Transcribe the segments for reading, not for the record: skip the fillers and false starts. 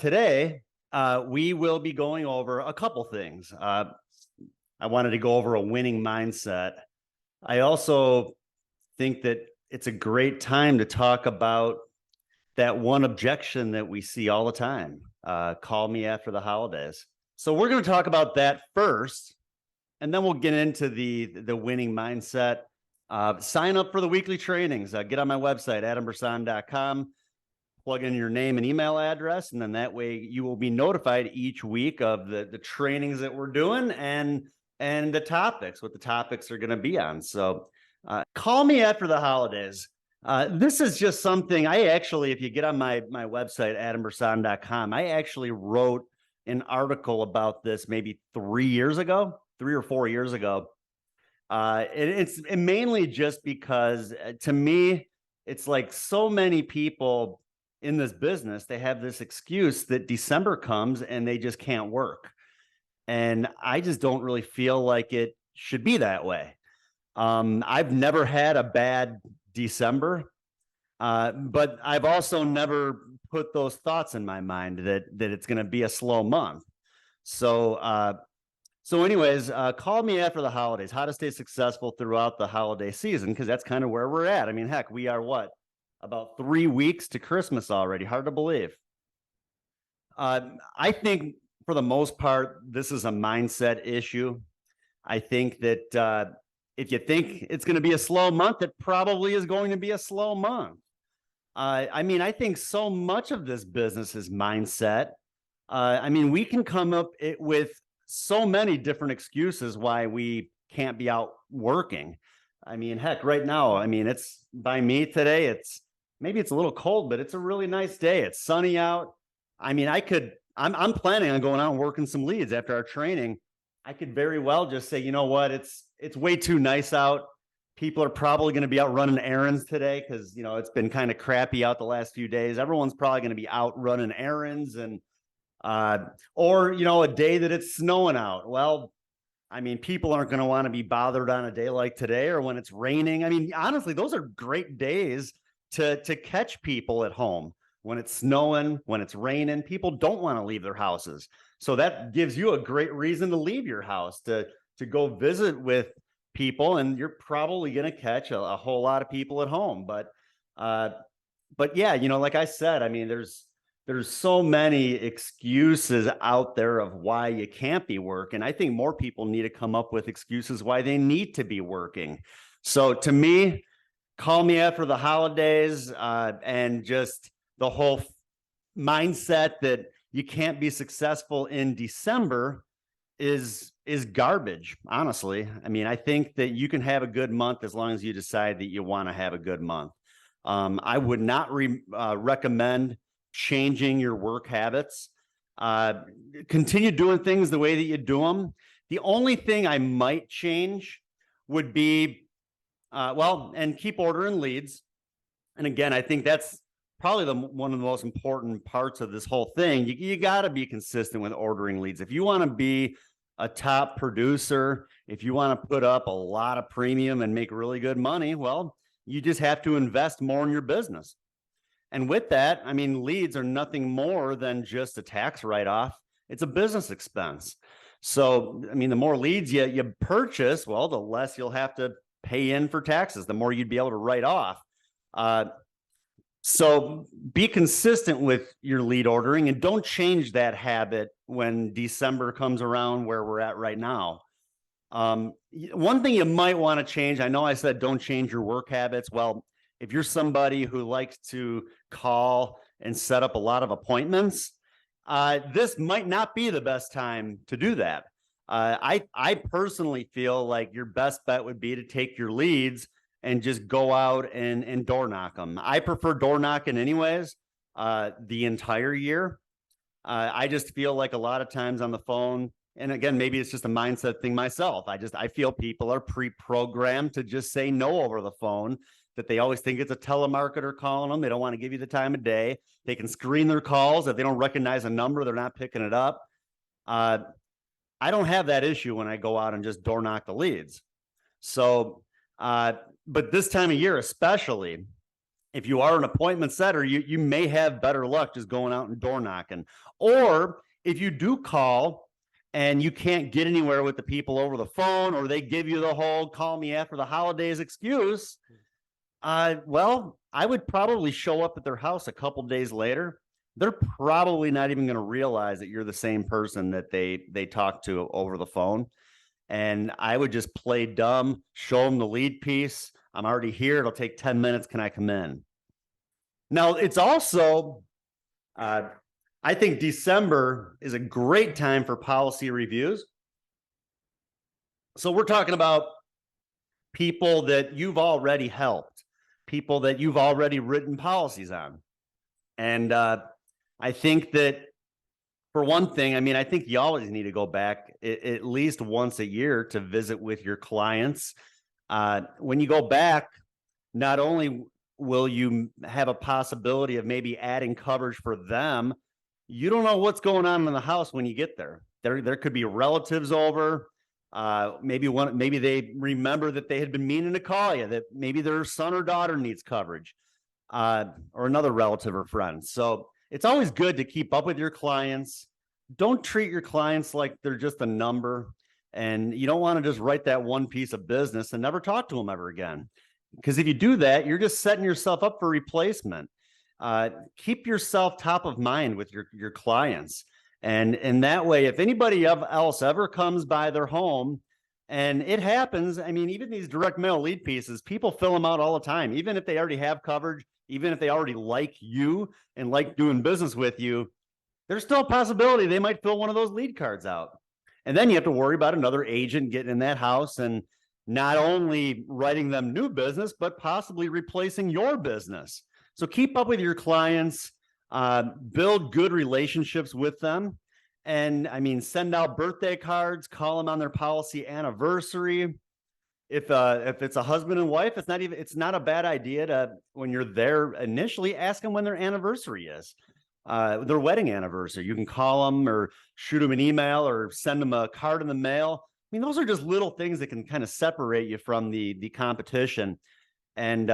Today, we will be going over a couple things. I wanted to go over a winning mindset. I also think that it's a great time to talk about that one objection that we see all the time. Call me after the holidays. So we're going to talk about that first, and then we'll get into the winning mindset. Sign up for the weekly trainings. Get on my website, adambersan.com. Plug in your name and email address, and then that way you will be notified each week of the trainings that we're doing and the topics, what the topics are going to be on. So call me after the holidays. This is just something I actually, if you get on my website, adambersan.com, I actually wrote an article about this maybe 3 or 4 years ago. It's mainly just because to me, it's like so many people in this business, they have this excuse that December comes and they just can't work. And I just don't really feel like it should be that way. I've never had a bad December, but I've also never put those thoughts in my mind that it's going to be a slow month. So anyways, call me after the holidays, how to stay successful throughout the holiday season, because that's kind of where we're at. I mean, heck, we are about 3 weeks to Christmas already. Hard to believe. I think for the most part, this is a mindset issue. I think that if you think it's going to be a slow month, it probably is going to be a slow month. I mean, I think so much of this business is mindset. I mean, we can come up with so many different excuses why we can't be out working. I mean, heck, right now, I mean, it's by me today, maybe it's a little cold, but it's a really nice day. It's sunny out. I mean, I'm planning on going out and working some leads after our training. I could very well just say, you know what, it's way too nice out. People are probably going to be out running errands today because, you know, it's been kind of crappy out the last few days. Everyone's probably going to be out running errands or, you know, a day that it's snowing out. Well, I mean, people aren't going to want to be bothered on a day like today or when it's raining. I mean, honestly, those are great days to catch people at home. When it's snowing, when it's raining, people don't want to leave their houses. So that gives you a great reason to leave your house, to go visit with people, and you're probably going to catch a whole lot of people at home. But yeah, you know, like I said, I mean, there's so many excuses out there of why you can't be working. I think more people need to come up with excuses why they need to be working. So to me, call me after the holidays, and just the whole mindset that you can't be successful in December is garbage, honestly. I mean, I think that you can have a good month as long as you decide that you want to have a good month. I would not recommend changing your work habits. Continue doing things the way that you do them. The only thing I might change would be and keep ordering leads. And again, I think that's probably one of the most important parts of this whole thing. You got to be consistent with ordering leads. If you want to be a top producer, if you want to put up a lot of premium and make really good money, well, you just have to invest more in your business. And with that, I mean, leads are nothing more than just a tax write-off. It's a business expense. So, I mean, the more leads you purchase, well, the less you'll have to pay in for taxes, the more you'd be able to write off. So be consistent with your lead ordering and don't change that habit when December comes around, where we're at right now. One thing you might want to change, I know I said don't change your work habits. Well, if you're somebody who likes to call and set up a lot of appointments, this might not be the best time to do that. I personally feel like your best bet would be to take your leads and just go out and door knock them. I prefer door knocking anyways, the entire year. I just feel like a lot of times on the phone, and again, maybe it's just a mindset thing myself. I feel people are pre-programmed to just say no over the phone, that they always think it's a telemarketer calling them. They don't want to give you the time of day. They can screen their calls. If they don't recognize a number, they're not picking it up. I don't have that issue when I go out and just door knock the leads. So, but this time of year especially, If you are an appointment setter, you may have better luck just going out and door knocking. Or if you do call and you can't get anywhere with the people over the phone, or they give you the whole call me after the holidays excuse, well, I would probably show up at their house a couple days later. They're probably not even going to realize that you're the same person that they talked to over the phone. And I would just play dumb, show them the lead piece. I'm already here. It'll take 10 minutes. Can I come in? Now, it's also, I think December is a great time for policy reviews. So we're talking about people that you've already helped, people that you've already written policies on. And I think that, for one thing, I mean, I think you always need to go back at least once a year to visit with your clients. When you go back, not only will you have a possibility of maybe adding coverage for them, you don't know what's going on in the house when you get there. There could be relatives over. Maybe they remember that they had been meaning to call you, that maybe their son or daughter needs coverage, or another relative or friend. So it's always good to keep up with your clients. Don't treat your clients like they're just a number, and you don't want to just write that one piece of business and never talk to them ever again. Because if you do that, you're just setting yourself up for replacement. Keep yourself top of mind with your clients. And that way, if anybody else ever comes by their home, and it happens, I mean, even these direct mail lead pieces, people fill them out all the time, even if they already have coverage, even if they already like you and like doing business with you, there's still a possibility they might fill one of those lead cards out. And then you have to worry about another agent getting in that house and not only writing them new business, but possibly replacing your business. So keep up with your clients, build good relationships with them. And I mean, send out birthday cards, call them on their policy anniversary. If it's a husband and wife, it's not a bad idea to, when you're there initially, ask them when their anniversary is, their wedding anniversary. You can call them or shoot them an email or send them a card in the mail. I mean, those are just little things that can kind of separate you from the competition. And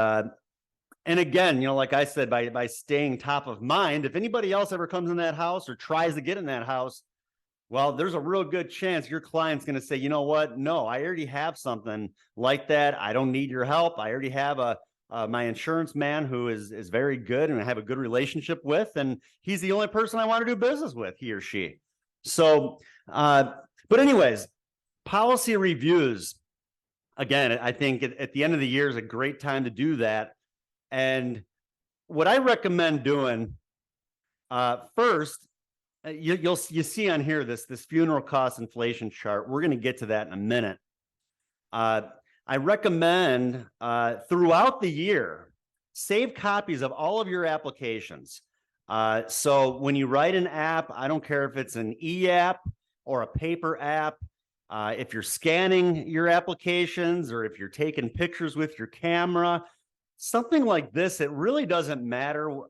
again, you know, like I said, by staying top of mind, if anybody else ever comes in that house or tries to get in that house, well, there's a real good chance your client's going to say, you know what? No, I already have something like that. I don't need your help. I already have my insurance man who is very good and I have a good relationship with, and he's the only person I want to do business with, he or she. So, but anyways, policy reviews, again, I think at the end of the year is a great time to do that. And what I recommend doing, first, you see on here this funeral cost inflation chart. We're going to get to that in a minute. I recommend throughout the year, save copies of all of your applications. So when you write an app, I don't care if it's an e-app or a paper app, if you're scanning your applications or if you're taking pictures with your camera, something like this, it really doesn't matter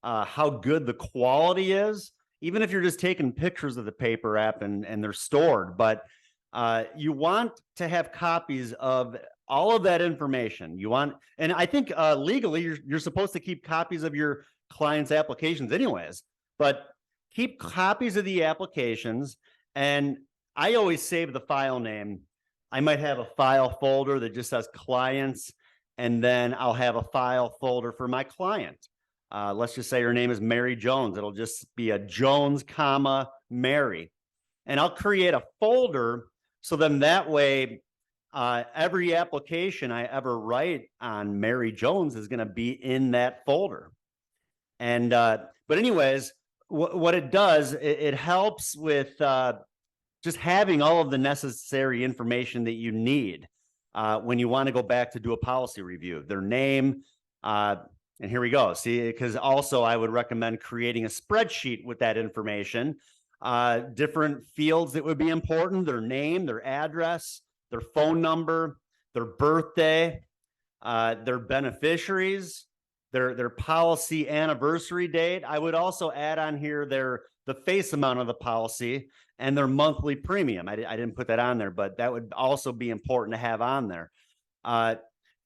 how good the quality is, even if you're just taking pictures of the paper app and they're stored. But you want to have copies of all of that information. You want, and I think legally you're supposed to keep copies of your client's applications anyways, but keep copies of the applications. And I always save the file name. I might have a file folder that just says clients, and then I'll have a file folder for my client. Let's just say her name is Mary Jones. It'll just be a Jones, comma, Mary. And I'll create a folder so then that way every application I ever write on Mary Jones is going to be in that folder. And but anyways, what it does, it helps with just having all of the necessary information that you need when you want to go back to do a policy review. Their name, and here we go. See, because also I would recommend creating a spreadsheet with that information. Different fields that would be important: their name, their address, their phone number, their birthday, their beneficiaries, their policy anniversary date. I would also add on here the face amount of the policy and their monthly premium. I didn't put that on there, but that would also be important to have on there.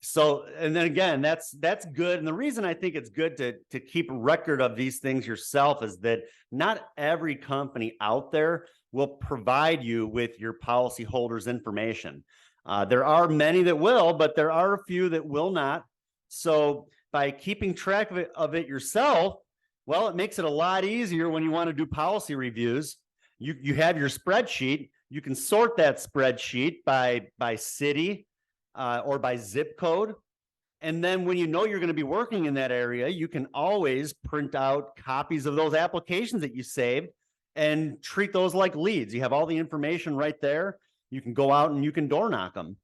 So, and then again, that's good. And the reason I think it's good to keep record of these things yourself is that not every company out there will provide you with your policyholders' information. There are many that will, but there are a few that will not. So by keeping track of it yourself, well, it makes it a lot easier when you want to do policy reviews. You have your spreadsheet. You can sort that spreadsheet by city or by zip code. And then when you know you're going to be working in that area, you can always print out copies of those applications that you saved and treat those like leads. You have all the information right there. You can go out and you can door knock them.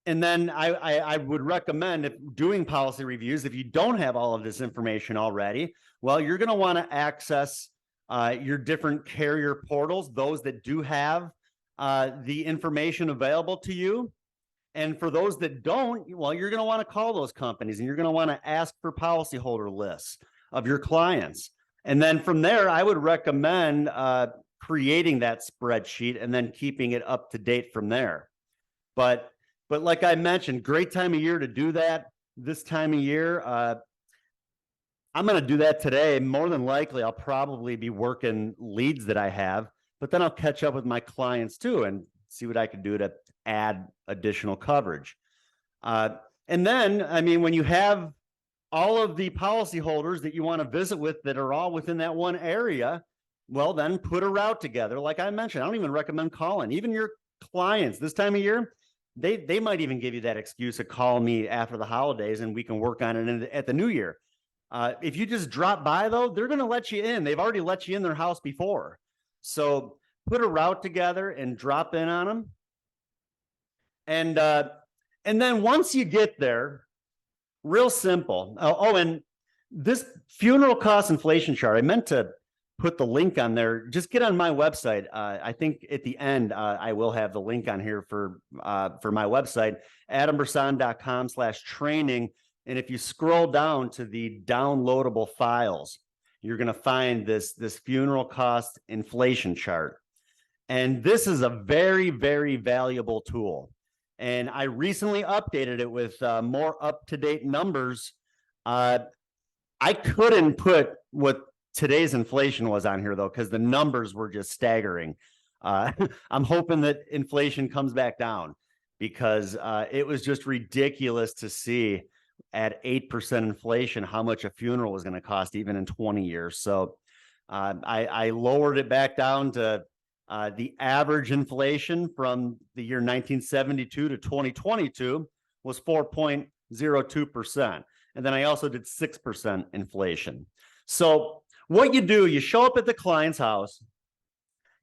And then I would recommend, if doing policy reviews, if you don't have all of this information already, well, you're going to want to access your different carrier portals, those that do have the information available to you. And for those that don't, well, you're going to want to call those companies and you're going to want to ask for policyholder lists of your clients. And then from there, I would recommend creating that spreadsheet and then keeping it up to date from there. But like I mentioned, great time of year to do that. This time of year, I'm going to do that today. More than likely, I'll probably be working leads that I have, but then I'll catch up with my clients too and see what I can do to add additional coverage. And then, I mean, when you have all of the policyholders that you want to visit with that are all within that one area, well, then put a route together. Like I mentioned, I don't even recommend calling. Even your clients this time of year, they might even give you that excuse to call me after the holidays and we can work on it at the new year. If you just drop by, though, they're going to let you in. They've already let you in their house before. So put a route together and drop in on them. And then once you get there, real simple. And this funeral cost inflation chart, I meant to put the link on there. Just get on my website. I think at the end, I will have the link on here for my website, adambersan.com/training. And if you scroll down to the downloadable files, you're going to find this funeral cost inflation chart. And this is a very, very valuable tool. And I recently updated it with more up-to-date numbers. I couldn't put what today's inflation was on here, though, because the numbers were just staggering. I'm hoping that inflation comes back down because it was just ridiculous to see at 8% inflation how much a funeral was going to cost even in 20 years. So I lowered it back down to the average inflation from the year 1972 to 2022 was 4.02%. And then I also did 6% inflation. So what you do, you show up at the client's house.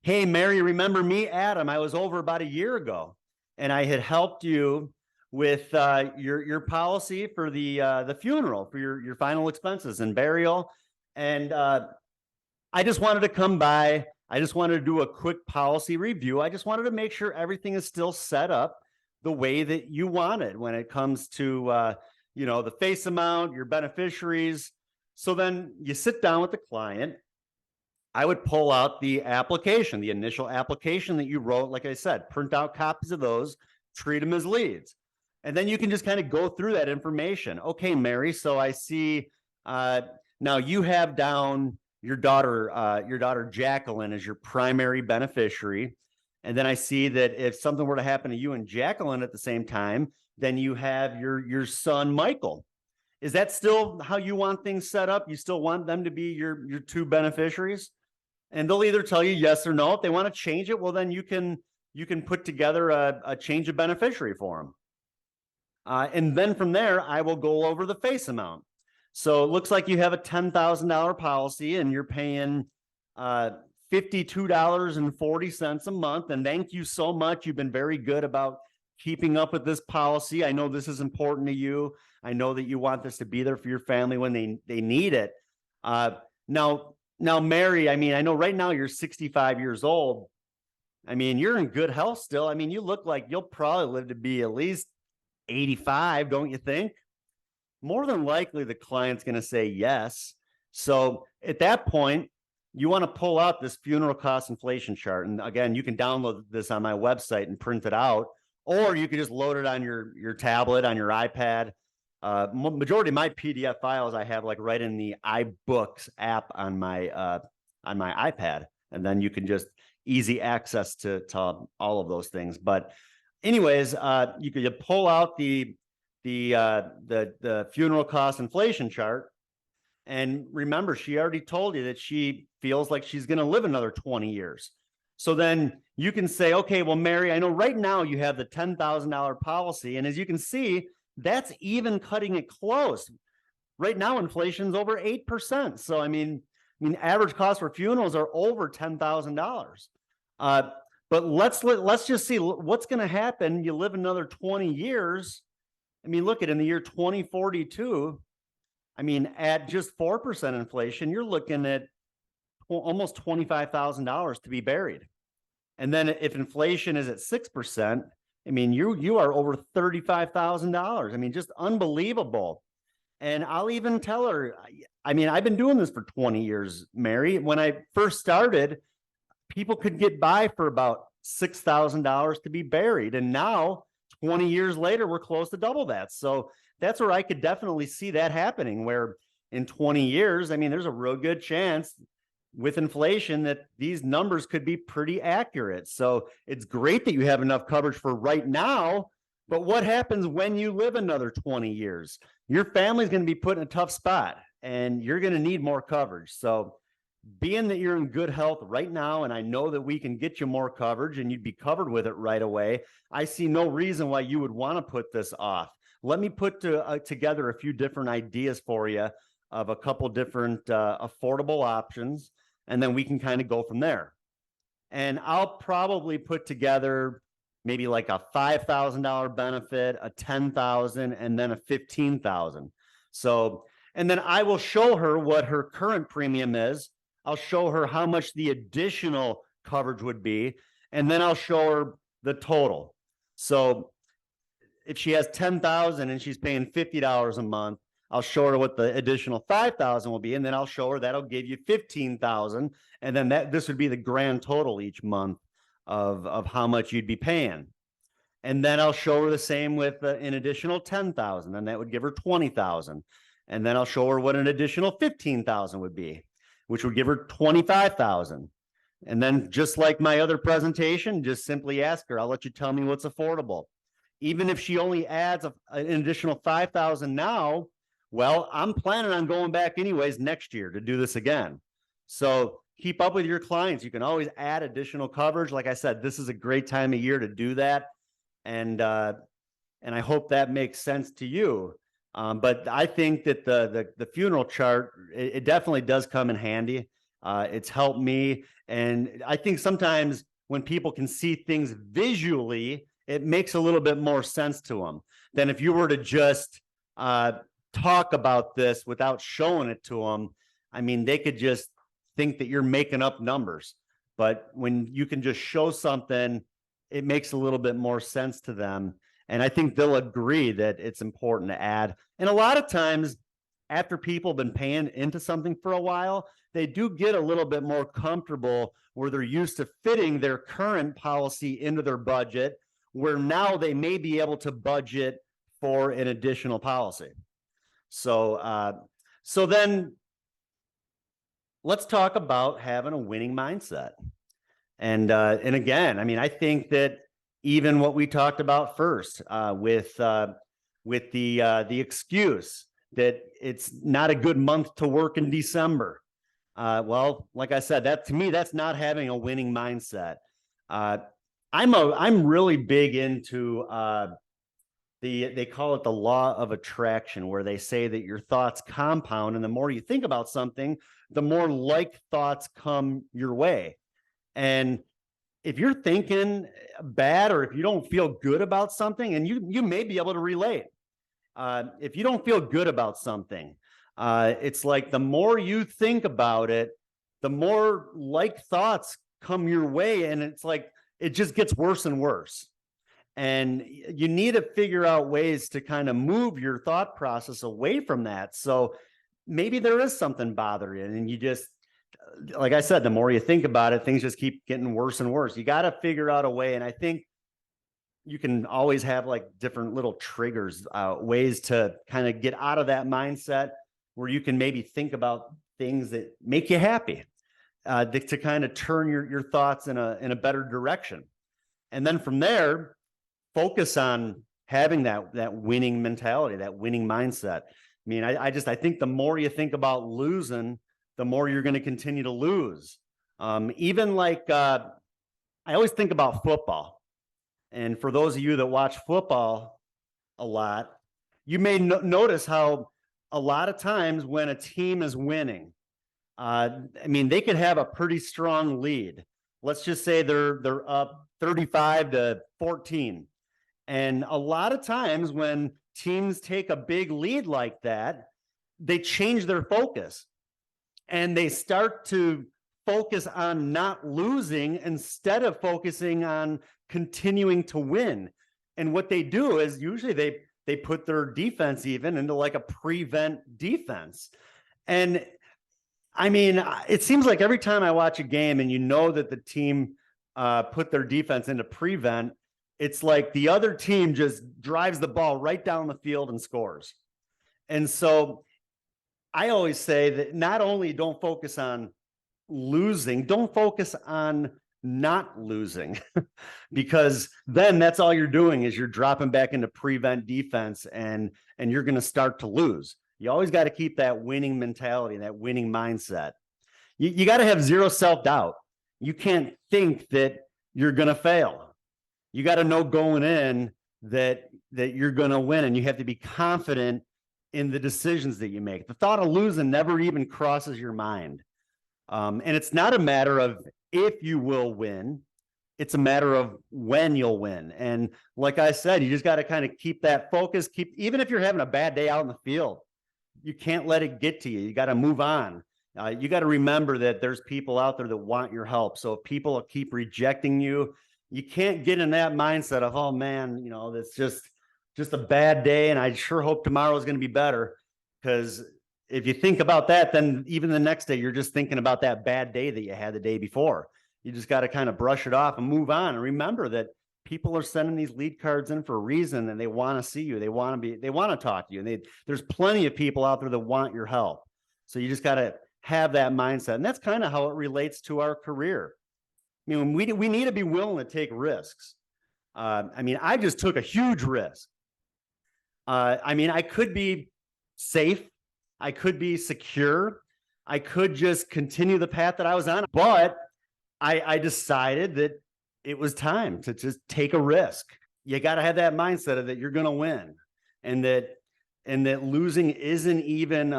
Hey, Mary, remember me, Adam? I was over about a year ago and I had helped you with your policy for the funeral, for your final expenses and burial. And I just wanted to come by. I just wanted to do a quick policy review. I just wanted to make sure everything is still set up the way that you wanted when it comes to the face amount, your beneficiaries. So then you sit down with the client. I would pull out the application, the initial application that you wrote. Like I said, print out copies of those, treat them as leads. And then you can just kind of go through that information. Okay, Mary, so I see now you have down your daughter Jacqueline as your primary beneficiary. And then I see that if something were to happen to you and Jacqueline at the same time, then you have your son, Michael. Is that still how you want things set up? You still want them to be your two beneficiaries? And they'll either tell you yes or no. If they want to change it, well, then you can put together a change of beneficiary for them. And then from there, I will go over the face amount. So it looks like you have a $10,000 policy and you're paying $52.40 a month. And thank you so much. You've been very good about keeping up with this policy. I know this is important to you. I know that you want this to be there for your family when they need it. Now, Mary, I mean, I know right now you're 65 years old. I mean, you're in good health still. I mean, you look like you'll probably live to be at least 85, don't you think? More than likely, the client's going to say yes. So at that point, you want to pull out this funeral cost inflation chart. And again, you can download this on my website and print it out, or you could just load it on your tablet, on your iPad. Majority of my PDF files I have like right in the iBooks app on my iPad, and then you can just easy access to all of those things. But anyways, you could pull out the funeral cost inflation chart. And remember, she already told you that she feels like she's going to live another 20 years. So then you can say, okay, well, Mary, I know right now you have the $10,000 policy. And as you can see, that's even cutting it close. Right now, inflation's over 8%. So, I mean, average costs for funerals are over $10,000. But let's just see what's going to happen. You live another 20 years. I mean, look at in the year 2042. I mean, at just 4% inflation, you're looking at almost $25,000 to be buried. And then if inflation is at 6%, I mean, you are over $35,000. I mean, just unbelievable. And I'll even tell her, I mean, I've been doing this for 20 years, Mary. When I first started, people could get by for about $6,000 to be buried. And now, 20 years later, we're close to double that. So that's where I could definitely see that happening, where in 20 years, I mean, there's a real good chance with inflation that these numbers could be pretty accurate. So it's great that you have enough coverage for right now, but what happens when you live another 20 years? Your family's going to be put in a tough spot and you're going to need more coverage. So being that you're in good health right now, and I know that we can get you more coverage and you'd be covered with it right away, I see no reason why you would want to put this off. Let me put together a few different ideas for you of a couple different affordable options, and then we can kind of go from there. And I'll probably put together maybe like a $5,000 benefit, a $10,000, and then a $15,000. So, and then I will show her what her current premium is. I'll show her how much the additional coverage would be, and then I'll show her the total. So if she has 10,000 and she's paying $50 a month, I'll show her what the additional 5,000 will be, and then I'll show her that'll give you 15,000, and then this would be the grand total each month of how much you'd be paying. And then I'll show her the same with an additional 10,000, and that would give her 20,000. And then I'll show her what an additional 15,000 would be, which would give her 25,000. And then just like my other presentation, just simply ask her, I'll let you tell me what's affordable. Even if she only adds an additional 5,000 now, well, I'm planning on going back anyways next year to do this again. So keep up with your clients. You can always add additional coverage. Like I said, this is a great time of year to do that. And I hope that makes sense to you. But I think that the funeral chart, it definitely does come in handy. It's helped me. And I think sometimes when people can see things visually, it makes a little bit more sense to them than if you were to just talk about this without showing it to them. I mean, they could just think that you're making up numbers. But when you can just show something, it makes a little bit more sense to them. And I think they'll agree that it's important to add. And a lot of times, after people have been paying into something for a while, they do get a little bit more comfortable where they're used to fitting their current policy into their budget, where now they may be able to budget for an additional policy. So, so then let's talk about having a winning mindset. And again, I mean, I think that even what we talked about first with the excuse that it's not a good month to work in December. Well, like I said, that to me, that's not having a winning mindset. I'm really big into they call it the law of attraction, where they say that your thoughts compound, and the more you think about something, the more like thoughts come your way. And if you're thinking bad, or if you don't feel good about something, and you may be able to relate, if you don't feel good about something, it's like the more you think about it, the more like thoughts come your way, and it's like it just gets worse and worse. And you need to figure out ways to kind of move your thought process away from that. So maybe there is something bothering you, and you just, like I said, the more you think about it, things just keep getting worse and worse. You got to figure out a way. And I think you can always have like different little triggers, ways to kind of get out of that mindset where you can maybe think about things that make you happy, to kind of turn your thoughts in a better direction. And then from there, focus on having that winning mentality, that winning mindset. I mean, I think the more you think about losing, the more you're going to continue to lose. Even like, I always think about football. And for those of you that watch football a lot, you may notice how a lot of times when a team is winning, I mean, they could have a pretty strong lead. Let's just say they're up 35-14. And a lot of times when teams take a big lead like that, they change their focus and they start to focus on not losing instead of focusing on continuing to win. And what they do is usually they put their defense even into like a prevent defense. And I mean, it seems like every time I watch a game and you know that the team put their defense into prevent, it's like the other team just drives the ball right down the field and scores. And so I always say that not only don't focus on losing, don't focus on not losing, because then that's all you're doing is you're dropping back into prevent defense and you're going to start to lose. You always got to keep that winning mentality, that winning mindset. You got to have zero self-doubt. You can't think that you're going to fail. You got to know going in that you're going to win, and you have to be confident in the decisions that you make. The thought of losing never even crosses your mind. And it's not a matter of if you will win, it's a matter of when you'll win. And like I said, you just got to kind of keep that focus, even if you're having a bad day out in the field, you can't let it get to you. You got to move on. You got to remember that there's people out there that want your help. So if people keep rejecting you, you can't get in that mindset of, oh man, you know, that's just a bad day and I sure hope tomorrow is going to be better. Because if you think about that, then even the next day, you're just thinking about that bad day that you had the day before. You just got to kind of brush it off and move on. And remember that people are sending these lead cards in for a reason, and they want to see you. They want to talk to you. And there's plenty of people out there that want your help. So you just got to have that mindset. And that's kind of how it relates to our career. I mean, we need to be willing to take risks. I mean, I just took a huge risk. I mean, I could be safe. I could be secure. I could just continue the path that I was on. But I decided that it was time to just take a risk. You got to have that mindset of that you're going to win, and that losing isn't even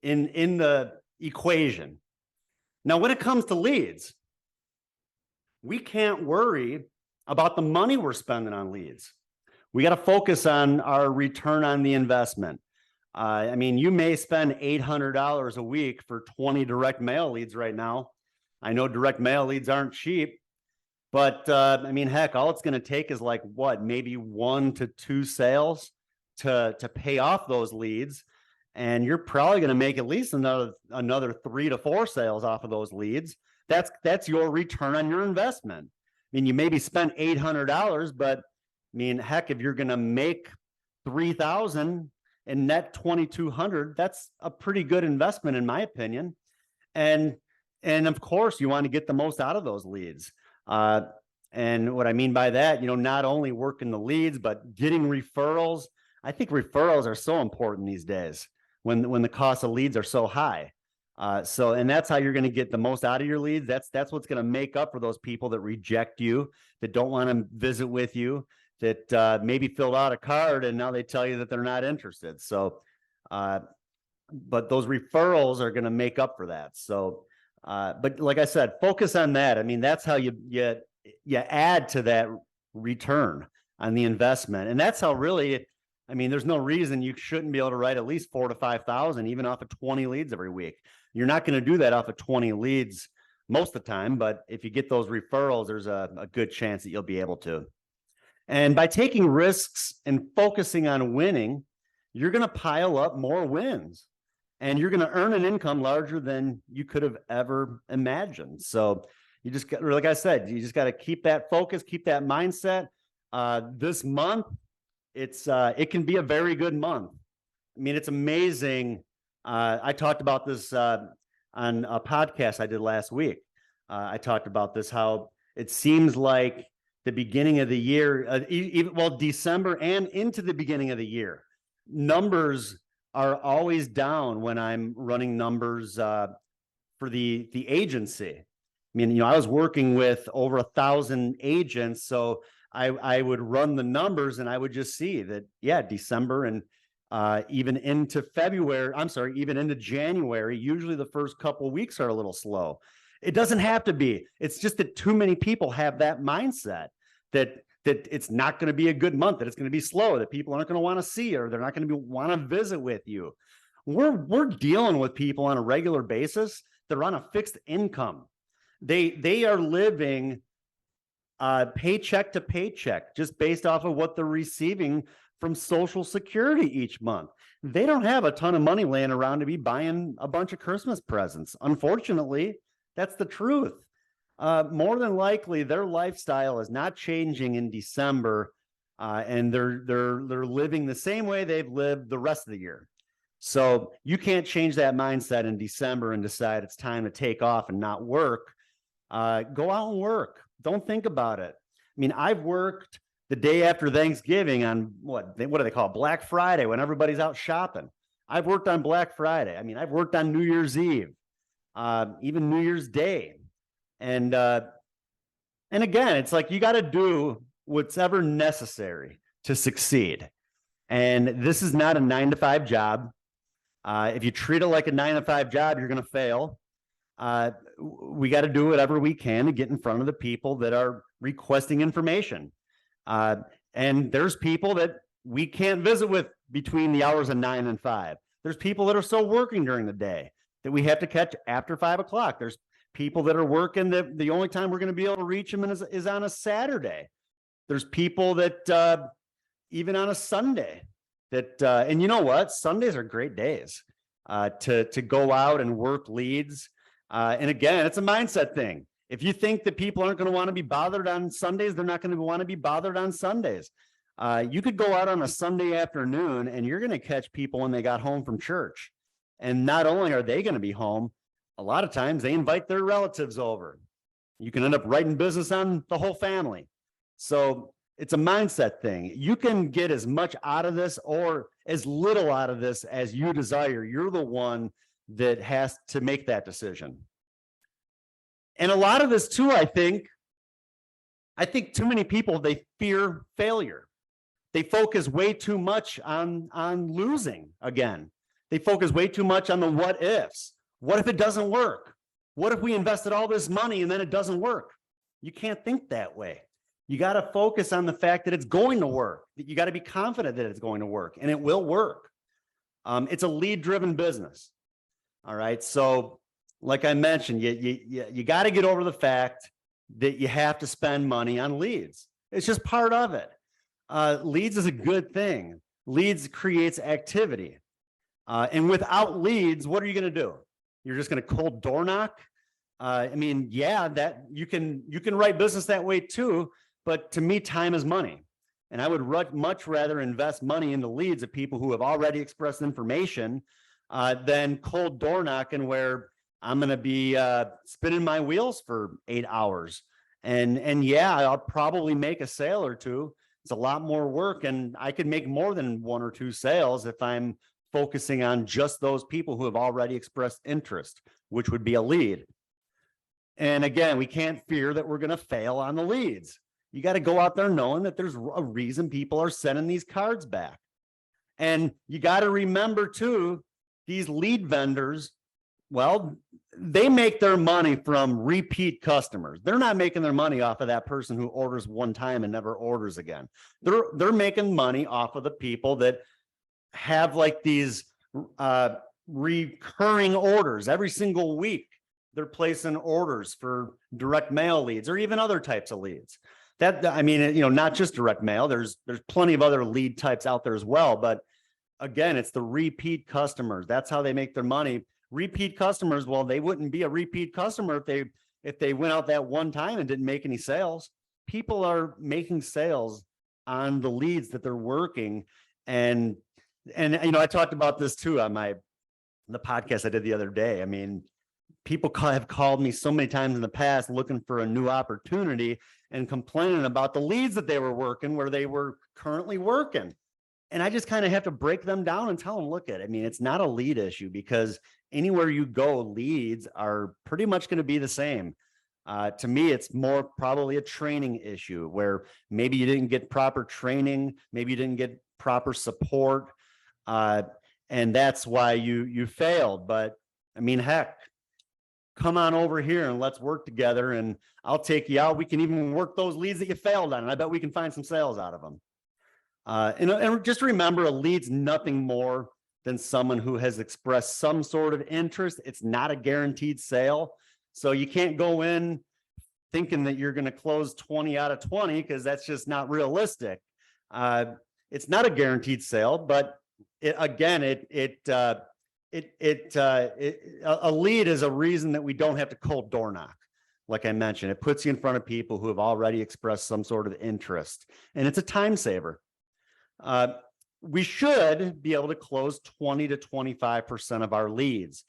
in the equation. Now, when it comes to leads, we can't worry about the money we're spending on leads. We got to focus on our return on the investment. I mean, you may spend $800 a week for 20 direct mail leads right now. I know direct mail leads aren't cheap, but I mean, heck, all it's going to take is like what, maybe 1 to 2 sales to pay off those leads. And you're probably going to make at least another 3 to 4 sales off of those leads. That's your return on your investment. I mean, you maybe spent $800, but I mean, heck, if you're going to make $3,000 and net $2,200, that's a pretty good investment in my opinion. And of course, you want to get the most out of those leads. And what I mean by that, you know, not only working the leads, but getting referrals. I think referrals are so important these days when the cost of leads are so high. And that's how you're going to get the most out of your leads. That's what's going to make up for those people that reject you, that don't want to visit with you, that maybe filled out a card and now they tell you that they're not interested. So, but those referrals are going to make up for that. So, but like I said, focus on that. I mean, that's how you add to that return on the investment. And that's how really, I mean, there's no reason you shouldn't be able to write at least 4,000 to 5,000, even off of 20 leads every week. You're not going to do that off of 20 leads most of the time, but if you get those referrals, there's a good chance that you'll be able to. And by taking risks and focusing on winning, you're going to pile up more wins, and you're going to earn an income larger than you could have ever imagined. So you just got, like I said, you just got to keep that focus, keep that mindset. This month, it can be a very good month. I mean, it's amazing. I talked about this on a podcast I did last week. I talked about this, how it seems like the beginning of the year, even December and into the beginning of the year, numbers are always down when I'm running numbers for the agency. I mean, I was working with over 1,000 agents, so I would run the numbers and I would just see that, yeah, December and even into even into January, usually the first couple of weeks are a little slow. It doesn't have to be. It's just that too many people have that mindset that it's not going to be a good month, that it's going to be slow, that people aren't going to want to see you, or they're not going to want to visit with you. We're dealing with people on a regular basis that are on a fixed income. They are living paycheck to paycheck, just based off of what they're receiving from Social Security each month. They don't have a ton of money laying around to be buying a bunch of Christmas presents. Unfortunately, that's the truth. More than likely, their lifestyle is not changing in December, and they're living the same way they've lived the rest of the year. So you can't change that mindset in December and decide it's time to take off and not work. Go out and work. Don't think about it. I mean, I've worked the day after Thanksgiving on what do they call it? Black Friday, when everybody's out shopping. I've worked on Black Friday. I mean, I've worked on New Year's Eve, even New Year's Day. And again, it's like you got to do what's ever necessary to succeed. And this is not a 9-to-5 job. If you treat it like a 9-to-5 job, you're going to fail. We got to do whatever we can to get in front of the people that are requesting information. And there's people that we can't visit with between the hours of 9 and 5. There's people that are still working during the day that we have to catch after 5 o'clock. There's people that are working that the only time we're going to be able to reach them is on a Saturday. There's people that even on a Sunday that, and you know what? Sundays are great days to go out and work leads. And again, it's a mindset thing. If you think that people aren't going to want to be bothered on Sundays, they're not going to want to be bothered on Sundays. You could go out on a Sunday afternoon and you're going to catch people when they got home from church. And not only are they going to be home, a lot of times they invite their relatives over. You can end up writing business on the whole family. So it's a mindset thing. You can get as much out of this or as little out of this as you desire. You're the one that has to make that decision. And a lot of this too, I think too many people, they fear failure. They focus way too much on losing again. They focus way too much on the what ifs. What if it doesn't work? What if we invested all this money and then it doesn't work? You can't think that way. You got to focus on the fact that it's going to work. You got to be confident that it's going to work, and it will work. It's a lead-driven business. All right. So like I mentioned, you got to get over the fact that you have to spend money on leads. It's just part of it. Leads is a good thing. Leads creates activity. And without leads, what are you going to do? You're just going to cold door knock? I mean, yeah, that you can write business that way too, but to me, time is money. And I would much rather invest money into leads of people who have already expressed information than cold door knocking, where I'm going to be spinning my wheels for 8 hours. And yeah, I'll probably make a sale or two. It's a lot more work, and I could make more than 1 or 2 sales if I'm focusing on just those people who have already expressed interest, which would be a lead. And again, we can't fear that we're going to fail on the leads. You got to go out there knowing that there's a reason people are sending these cards back. And you got to remember too, these lead vendors, well, they make their money from repeat customers. They're not making their money off of that person who orders one time and never orders again. They're making money off of the people that have like these recurring orders every single week. They're placing orders for direct mail leads or even other types of leads. That, I mean, not just direct mail. There's plenty of other lead types out there as well. But again, it's the repeat customers. That's how they make their money. Repeat customers, well, they wouldn't be a repeat customer if they went out that one time and didn't make any sales. People are making sales on the leads that they're working. And I talked about this too on the podcast I did the other day. I mean, people have called me so many times in the past looking for a new opportunity and complaining about the leads that they were working where they were currently working. And I just kind of have to break them down and tell them, look at, I mean, it's not a lead issue, because anywhere you go, leads are pretty much going to be the same. To me, it's more probably a training issue where maybe you didn't get proper training, maybe you didn't get proper support, and that's why you failed. But I mean, heck, come on over here and let's work together, and I'll take you out. We can even work those leads that you failed on, and I bet we can find some sales out of them. And just remember, a lead's nothing more than someone who has expressed some sort of interest. It's not a guaranteed sale. So you can't go in thinking that you're going to close 20 out of 20, because that's just not realistic. It's not a guaranteed sale, but a lead is a reason that we don't have to cold door knock. Like I mentioned, it puts you in front of people who have already expressed some sort of interest, and it's a time saver. We should be able to close 20 to 25% of our leads.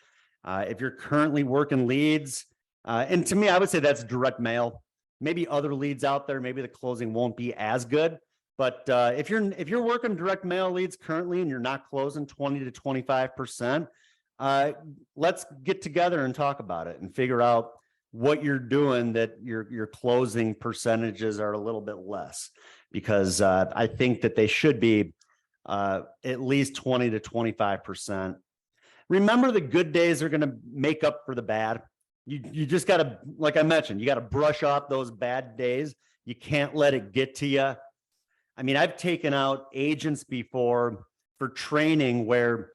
If you're currently working leads, and to me, I would say that's direct mail. Maybe other leads out there, maybe the closing won't be as good. But if you're working direct mail leads currently and you're not closing 20 to 25%, let's get together and talk about it and figure out what you're doing that your closing percentages are a little bit less, because I think that they should be at least 20 to 25%. Remember, the good days are going to make up for the bad. You just got to, like I mentioned, you got to brush off those bad days. You can't let it get to you. I mean, I've taken out agents before for training where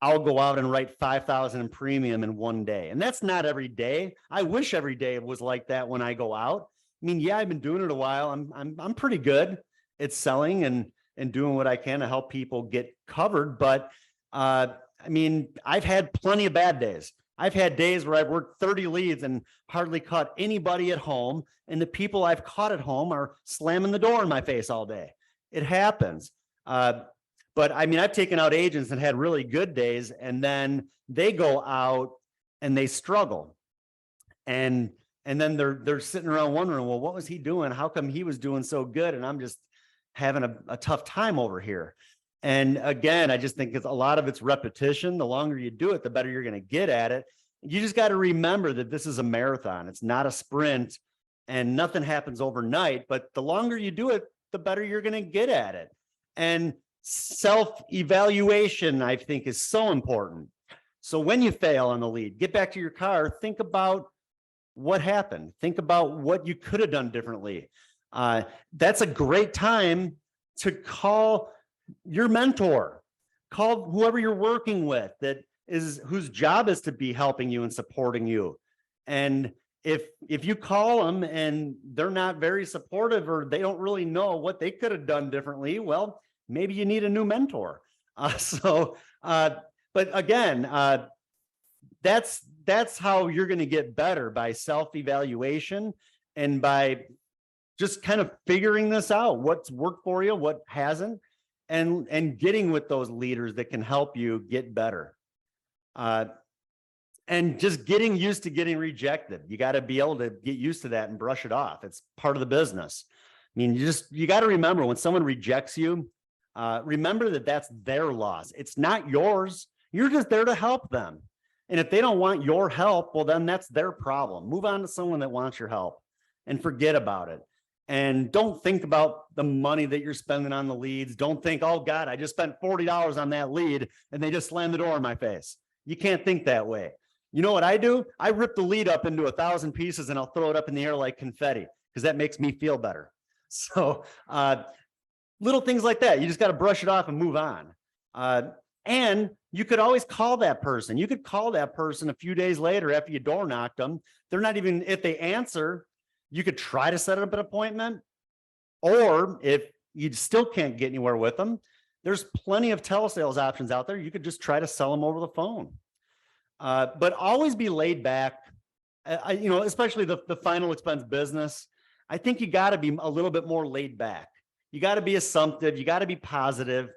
I'll go out and write 5,000 in premium in one day. And that's not every day. I wish every day was like that when I go out. I mean, yeah, I've been doing it a while. I'm pretty good at selling and doing what I can to help people get covered. But I mean, I've had plenty of bad days. I've had days where I've worked 30 leads and hardly caught anybody at home. And the people I've caught at home are slamming the door in my face all day. It happens. But I mean, I've taken out agents and had really good days, and then they go out and they struggle. And then they're sitting around wondering, well, what was he doing? How come he was doing so good? And I'm just having a tough time over here. And again, I just think a lot of it's repetition. The longer you do it, the better you're going to get at it. You just got to remember that this is a marathon. It's not a sprint, and nothing happens overnight. But the longer you do it, the better you're going to get at it. And self-evaluation, I think, is so important. So when you fail on the lead, get back to your car, think about what happened. Think about what you could have done differently. That's a great time to call your mentor, call whoever you're working with whose job is to be helping you and supporting you. And if you call them and they're not very supportive, or they don't really know what they could have done differently, well, maybe you need a new mentor. But again, that's how you're going to get better, by self-evaluation and by just kind of figuring this out, what's worked for you, what hasn't, and getting with those leaders that can help you get better. And just getting used to getting rejected. You got to be able to get used to that and brush it off. It's part of the business. I mean, you got to remember, when someone rejects you, remember that that's their loss. It's not yours. You're just there to help them. And if they don't want your help, well, then that's their problem. Move on to someone that wants your help and forget about it. And don't think about the money that you're spending on the leads. Don't think, oh God, I just spent $40 on that lead and they just slammed the door in my face. You can't think that way. You know what I do? I rip the lead up into 1,000 pieces and I'll throw it up in the air like confetti, because that makes me feel better. So little things like that. You just got to brush it off and move on. And you could always call that person. You could call that person a few days later after you door knocked them. They're not even, if they answer, you could try to set up an appointment. Or if you still can't get anywhere with them, there's plenty of telesales options out there. You could just try to sell them over the phone. But always be laid back. Especially the final expense business. I think you got to be a little bit more laid back. You got to be assumptive. You got to be positive,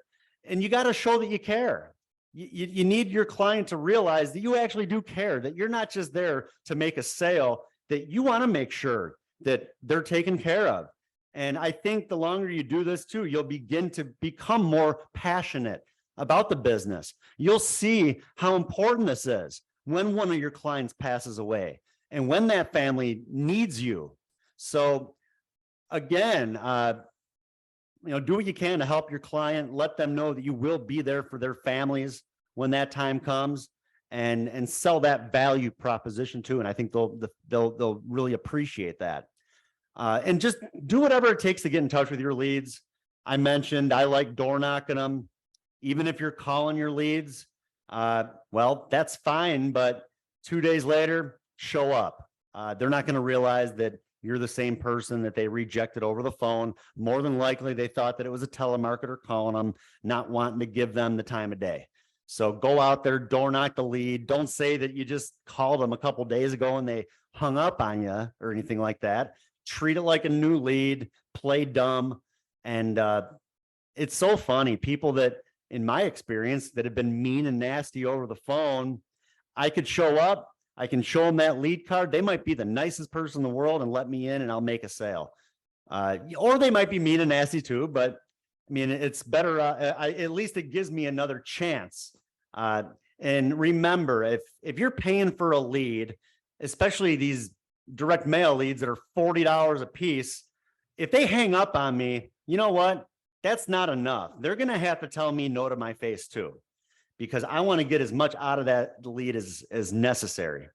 and you got to show that you care. You need your client to realize that you actually do care, that you're not just there to make a sale, that you want to make sure that they're taken care of. And I think the longer you do this too, you'll begin to become more passionate about the business. You'll see how important this is when one of your clients passes away and when that family needs you. So again, do what you can to help your client, let them know that you will be there for their families when that time comes, and sell that value proposition too. And I think they'll really appreciate that. And just do whatever it takes to get in touch with your leads. I mentioned I like door knocking them. Even if you're calling your leads, well, that's fine. But 2 days later, show up. They're not going to realize that you're the same person that they rejected over the phone. More than likely, they thought that it was a telemarketer calling them, not wanting to give them the time of day. So go out there, door knock the lead. Don't say that you just called them a couple days ago and they hung up on you or anything like that. Treat it like a new lead, play dumb. And it's so funny. People that, in my experience, that have been mean and nasty over the phone, I could show up, I can show them that lead card. They might be the nicest person in the world and let me in and I'll make a sale. Or they might be mean and nasty too, but I mean, it's better. At least it gives me another chance. And remember, if you're paying for a lead, especially these direct mail leads that are $40 a piece, if they hang up on me, you know what? That's not enough. They're going to have to tell me no to my face too, because I want to get as much out of that lead as necessary.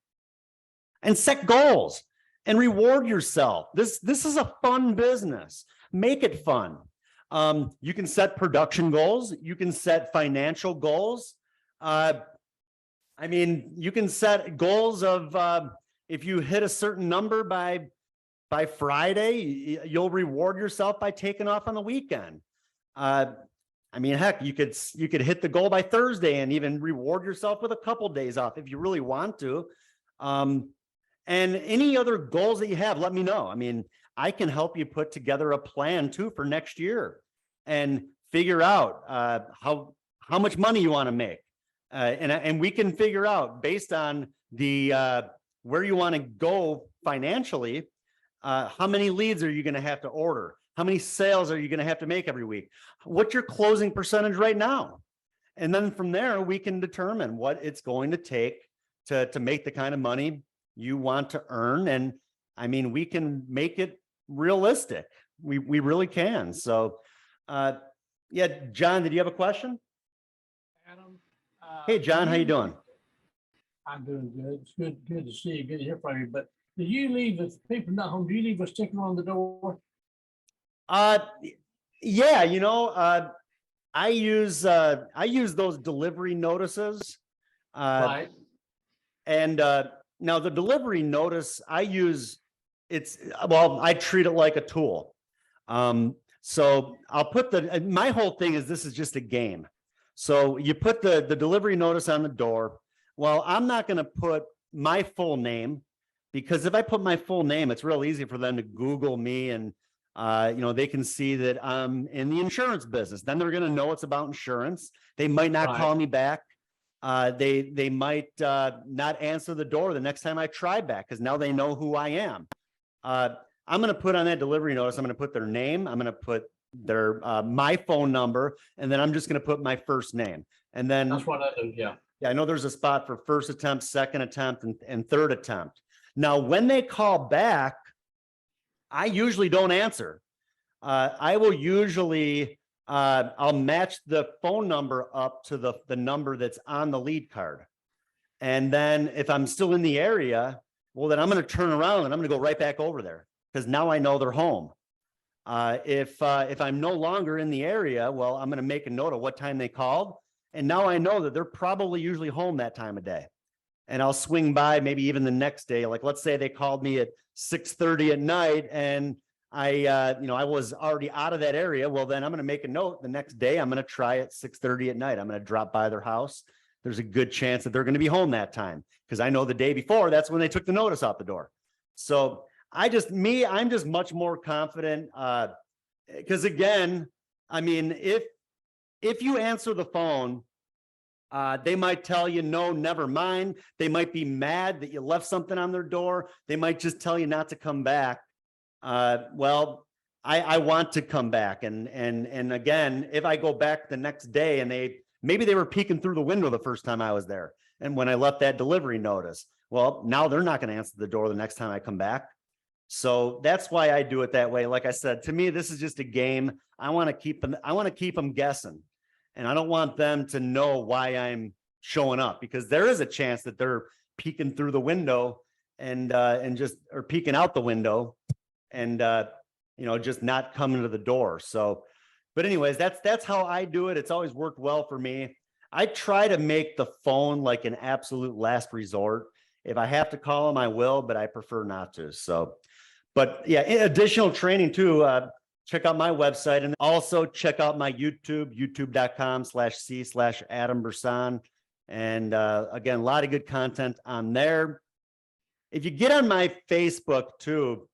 And set goals and reward yourself. This is a fun business. Make it fun. You can set production goals. You can set financial goals. I mean, you can set goals of if you hit a certain number by Friday, you'll reward yourself by taking off on the weekend. I mean, heck, you could hit the goal by Thursday and even reward yourself with a couple days off if you really want to. And any other goals that you have, let me know. I mean, I can help you put together a plan too for next year and figure out how much money you want to make. And we can figure out based on the where you want to go financially, how many leads are you going to have to order? How many sales are you going to have to make every week? What's your closing percentage right now? And then from there, we can determine what it's going to take to make the kind of money you want to earn. And I mean, we can make it realistic. We really can. So, yeah, John, did you have a question? Adam. Hey, John, how you doing? I'm doing good. It's good to see you. Good to hear from you. But do you leave, if people not home, do you leave a sticker on the door? Yeah, I use those delivery notices. Right. And now the delivery notice I use, I treat it like a tool. So I'll put my whole thing is this is just a game. So you put the delivery notice on the door. Well, I'm not going to put my full name, because if I put my full name, it's real easy for them to Google me and they can see that I'm in the insurance business. Then they're going to know it's about insurance. They might not call me back. They might not answer the door the next time I try back, because now they know who I am. I'm going to put on that delivery notice, I'm going to put their name, I'm going to put their my phone number, and then I'm just going to put my first name. And then that's what I do. Yeah. Yeah, I know there's a spot for first attempt, second attempt, and third attempt. Now, when they call back, I usually don't answer. I will usually, I'll match the phone number up to the number that's on the lead card. And then if I'm still in the area, well, then I'm going to turn around and I'm going to go right back over there, because now I know they're home. If I'm no longer in the area, well, I'm going to make a note of what time they called. And now I know that they're probably usually home that time of day. And I'll swing by maybe even the next day. Like, let's say they called me at 6:30 at night and I was already out of that area. Well, then I'm going to make a note the next day. I'm going to try at 6:30 at night. I'm going to drop by their house. There's a good chance that they're going to be home that time, because I know the day before, that's when they took the notice out the door. So I'm just much more confident because again, I mean, if you answer the phone, they might tell you, no, never mind. They might be mad that you left something on their door. They might just tell you not to come back. Well, I want to come back. And again, if I go back the next day and maybe they were peeking through the window the first time I was there. And when I left that delivery notice, well, now they're not going to answer the door the next time I come back. So that's why I do it that way. Like I said, to me, this is just a game. I want to keep them guessing. And I don't want them to know why I'm showing up, because there is a chance that they're peeking through the window or peeking out the window and just not coming to the door. So, but anyways, that's how I do it. It's always worked well for me. I try to make the phone like an absolute last resort. If I have to call them, I will, but I prefer not to. So, but yeah, additional training too. Check out my website and also check out my YouTube, youtube.com/c/Adam Bersan. And again, a lot of good content on there. If you get on my Facebook too,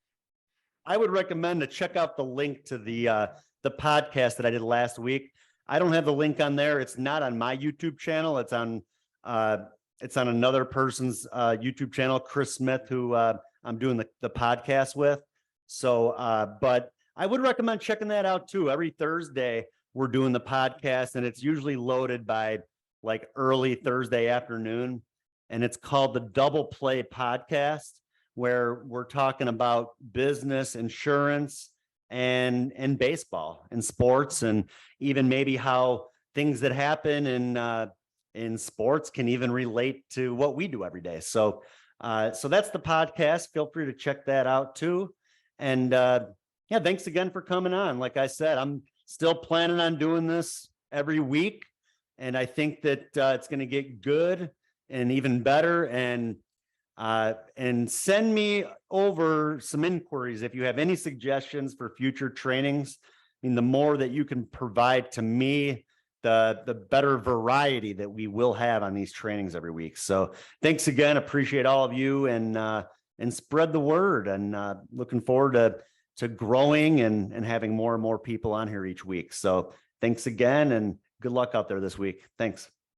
I would recommend to check out the link to the podcast that I did last week. I don't have the link on there. It's not on my YouTube channel. It's on another person's YouTube channel, Chris Smith, who I'm doing the podcast with. So, but I would recommend checking that out too. Every Thursday we're doing the podcast, and it's usually loaded by like early Thursday afternoon. And it's called the Double Play Podcast, where we're talking about business, insurance, and baseball and sports, and even maybe how things that happen in sports can even relate to what we do every day. So so that's the podcast. Feel free to check that out too. And yeah, thanks again for coming on. Like I said, I'm still planning on doing this every week, and I think that it's going to get good and even better. And send me over some inquiries if you have any suggestions for future trainings. I mean, the more that you can provide to me, the better variety that we will have on these trainings every week. So thanks again. Appreciate all of you, and spread the word, and looking forward to growing and having more and more people on here each week. So thanks again, and good luck out there this week. Thanks.